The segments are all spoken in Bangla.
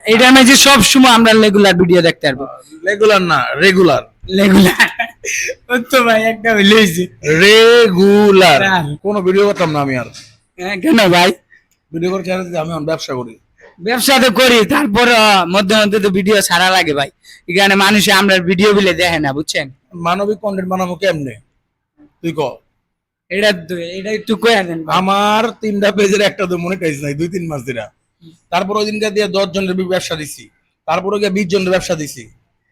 এটা না যে সব সময় আমরা রেগুলার ভিডিও দেখতে পারবো। রেগুলার না, রেগুলার। রেগুলার তো ভাই একটা হইলেইছে রেগুলার আর। কোনো ভিডিও করতাম না আমি আর। কেন ভাই? ভিডিও করে চ্যানেল আমি এখন ব্যবসা করি। ব্যবসা তো করি, তারপর মধ্যে মধ্যে তো ভিডিও ছাড়া লাগে ভাই। এখানে মানুষে আমরা ভিডিও বিলে দেখে না, বুঝছেন? মানবিক কন্টেন্ট বানাবো কেমনে তুই ক? এটা একটু কয়ে দেন ভাই। আমার 3টা পেজের একটা তো মনিটাইজ নাই 2-3 মাস ধরে। তারপর ওই দিনকে দিয়ে 10 জনের ব্যবসা দিছি, তারপরে গিয়ে 20 জনের ব্যবসা দিছি।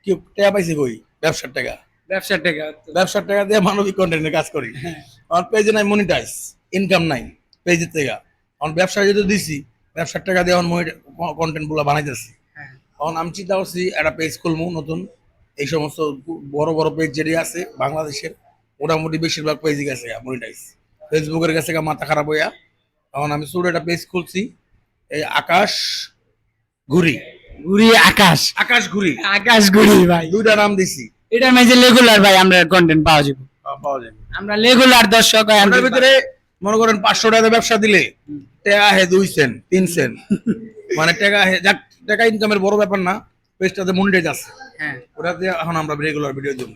কি টাকা পাইছি কই? ব্যবসার টাকা। ব্যবসার টাকা ব্যবসার টাকা দিয়ে মানবিক কন্টেন্টের কাজ করি। আমার পেজে নাই মনিটাইজ, ইনকাম নাই পেজের থেকে। আমার ব্যবসা যেহেতু দিছি, ব্যবসার টাকা দিয়ে আমার কন্টেন্ট গুলো বানাইতেছি। এখন আমি চিন্তা করছি একটা পেজ খুলবো নতুন। এই সমস্ত বড় বড় পেজ যেটি আছে বাংলাদেশের মোটামুটি বেশিরভাগ পেজই গেছে মনিটাইজ। ফেসবুকের কাছে মাথা খারাপ হইয়া এখন আমি ছোট একটা পেজ খুলছি, এই আকাশ ঘুরি। ঘুরি আকাশ, আকাশ ঘুরি, আকাশ ঘুরি ভাই। 2টা নাম দিছি। এটা মাঝে রেগুলার ভাই আমরা কন্টেন্ট পাওয়া যাবে, পাওয়া যাবে। আমরা রেগুলার দর্শক হয়। ওটার ভিতরে মনে করেন 500 টাকা ব্যবসা দিলে টাকা হে 2 সেন্ট 3 সেন্ট, মানে টাকা হে যাক, টাকা ইনকামের বড় ব্যাপার না। পেজটাতে মনিটাইজ আছে, হ্যাঁ ওটাতে এখন আমরা রেগুলার ভিডিও দেব।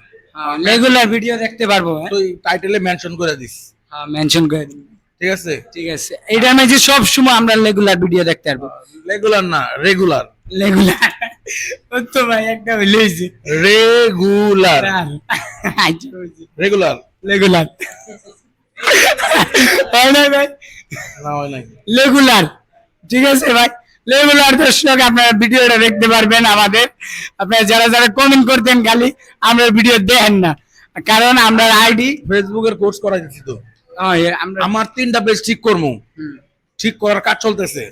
রেগুলার ভিডিও দেখতে পারবো। তো টাইটেলে মেনশন করে দিস, হ্যাঁ মেনশন করে দিন। ঠিক আছে? ঠিক আছে, এটা মাঝে সব সময় আমরা রেগুলার ভিডিও দেখতে পারবো। রেগুলার না, রেগুলার। রেগুলার তো ভাই একটা হইলেইছে রেগুলার, রেগুলার। রেগুলার হয় না ভাই? না হয় নাই। রেগুলার, ঠিক আছে ভাই। রেগুলার দর্শক আপনারা ভিডিওটা দেখতে পারবেন আমাদের। আপনারা যারা যারা কমেন্ট করতেন খালি আমরা ভিডিও দেখেন না, কারণ আমরা আইডি ফেসবুকের কোর্স করা যাচ্ছে তো। আমরা আমার 3টা পেজ ঠিক করবো, ঠিক করার কাজ চলতেছে।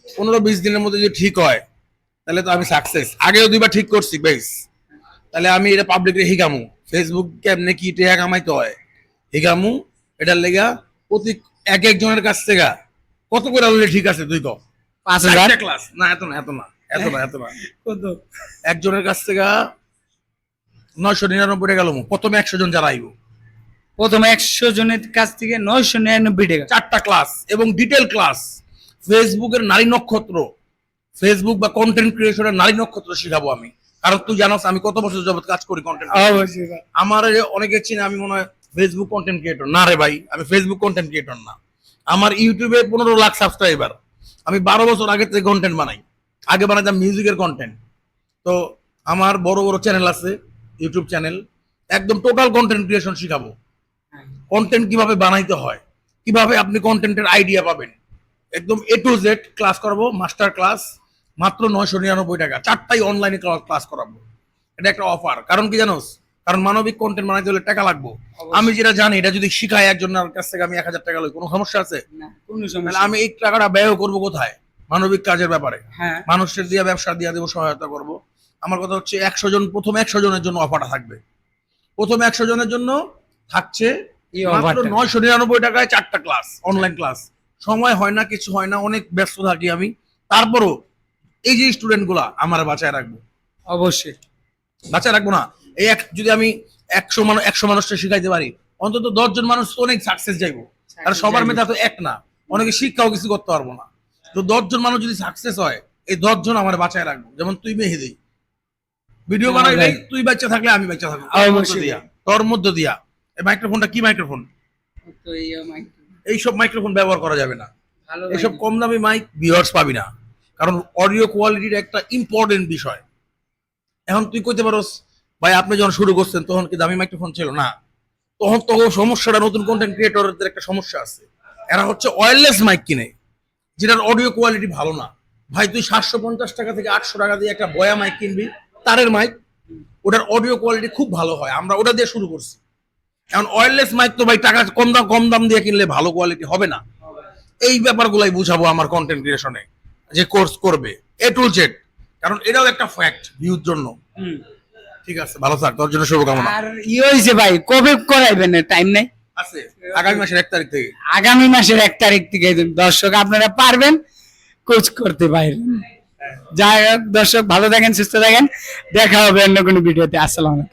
15-20 দিনের মধ্যে যদি ঠিক হয় তাহলে তো আমি সাকসেস। আগেও 2বার ঠিক করছি পেজ, তাহলে আমি এটা পাবলিকরে হিগামু ফেসবুক কেমনে কি টাকা কামাইতে হয় হিগামু। এটার লেগা প্রতি এক জনের কাছ থেকে কত করে হলে ঠিক আছে তুই কর? 5000 ক্লাস না, এত না, এত না, এত না, এত না। কত? একজনের কাছ থেকে 999 টাকা গেল। প্রথমে 100 জন যারা আইব, প্রথমে 100 জনের কাছ থেকে 999 টাকা। 4টা ক্লাস এবং ডিটেল ক্লাস। ফেসবুকের নারী নক্ষত্র, ফেসবুক বা কন্টেন্ট ক্রিয়েশনের নারী নক্ষত্র শিখাবো আমি। কারণ তুই জানোস আমি কত বছর যাবত কাজ করি কন্টেন্ট। অবশ্যই ভাই। আমার অনেকে চিনে আমি মনে হয় ফেসবুক কন্টেন্ট ক্রিয়েটর না রে ভাই, আমি ফেসবুক কন্টেন্ট ক্রিয়েটর না। আমার ইউটিউবে 15 লাখ সাবস্ক্রাইবার। আমি 12 বছর আগে থেকে কন্টেন্ট বানাই। আগে বানাইতাম মিউজিকের কন্টেন্ট। তো আমার বড় বড় চ্যানেল আছে, ইউটিউব চ্যানেল। একদম টোটাল কন্টেন্ট ক্রিয়েশন শিখাবো। কন্টেন্ট কিভাবে বানাইতে হয়, কিভাবে আপনি কন্টেন্টের আইডিয়া পাবেন, একদম A to Z ক্লাস করাবো। মাস্টার ক্লাস মাত্র 999 টাকা। 4টাই অনলাইনে ক্লাস করাবো। এটা একটা অফার। কারণ কি জানোস? কারণ মানবিক কন্টেন্ট বানাইতে হলে টাকা লাগবে। আমি যেটা জানি এটা যদি শিখাই একজনের কাছ থেকে আমি 1000 টাকা লই, কোনো সমস্যা আছে? না, কোনো তাহলে সমস্যা আমি এই টাকাটা ব্যয় করবো কোথায়? মানবিক কাজের ব্যাপারে। হ্যাঁ মানুষের দিয়ে ব্যবসা দিয়ে দেবো, সহায়তা করব। আমার কথা হচ্ছে 100 জন, প্রথম 100 জনের জন্য অফারটা থাকবে। প্রথম 100 জনের জন্য থাকছে এই মাত্র অফারটা। 999 টাকায় 4টা ক্লাস, অনলাইন ক্লাস। সময় হয় না, কিছু হয় না, অনেক ব্যস্ত থাকি আমি। তারপরও এই যে স্টুডেন্ট গুলা আমার বাঁচায় রাখবো, অবশ্যই বাঁচায় রাখবো না। এই যদি আমি 100 মানুষকে শিখাইতে পারি, অন্তত 10 জন মানুষ তো অনেক সাকসেস যাইবো। আর সবার মেধা তো এক না, অনেকে শিক্ষাও কিছু করতে পারবো না। তো 10 জন মানুষ যদি সাকসেস হয়, এই 10 জন আমার বাঁচায় রাখবো। যেমন তুই মেহেদি ভিডিও বানাইলেই তুই বাচ্চা থাকলে আমি বাচ্চা থাকবো তোর মধ্যে দিয়া। এই মাইক্রোফোনটা কি মাইক্রোফোন? তো এইসব মাইক্রোফোন ব্যবহার করা যাবে না। ভালো এইসব কম দামি মাইক ভিউয়ার্স পাবি না, কারণ অডিও কোয়ালিটির একটা ইম্পর্টেন্ট বিষয়। এখন তুই কইতে পারোস ভাই আপনি যখন শুরু করছেন তখন কি দামি মাইক্রোফোন ছিল না? তখন তো সমস্যাটা নতুন কন্টেন্ট ক্রিয়েটরদের একটা সমস্যা আছে। এরা হচ্ছে ওয়্যারলেস মাইক কিনে, যেটার অডিও কোয়ালিটি ভালো না। ভাই তুই 750 টাকা থেকে 800 টাকা দিয়ে একটা বয়া মাইক কিনবি, তারের মাইক, ওটার অডিও কোয়ালিটি খুব ভালো হয়। আমরা ওটা দিয়ে শুরু করছি। এখন ওয়্যারলেস মাইক তো ভাই টাকা কম দাম দিয়ে কিনলে ভালো কোয়ালিটি হবে না। এই ব্যাপারগুলাই বুঝাবো আমার কন্টেন্ট ক্রিয়েশনে, যে কোর্স করবে A to Z। কারণ এটাও একটা ফ্যাক্ট ভিউর জন্য। ঠিক আছে, ভালো থাক, তোর জন্য শুভকামনা। আর হইছে ভাই, কবে করাইবেন? টাইম নাই আছে আগামী মাসের 1 তারিখ থেকে। আগামী মাসের 1 তারিখ থেকে দর্শক আপনারা পারবেন কোচ করতে পারবেন। যাই হোক দর্শক, ভালো থাকেন, সুস্থ থাকেন, দেখা হবে অন্য কোনো ভিডিওতে। আসসালামু আলাইকুম।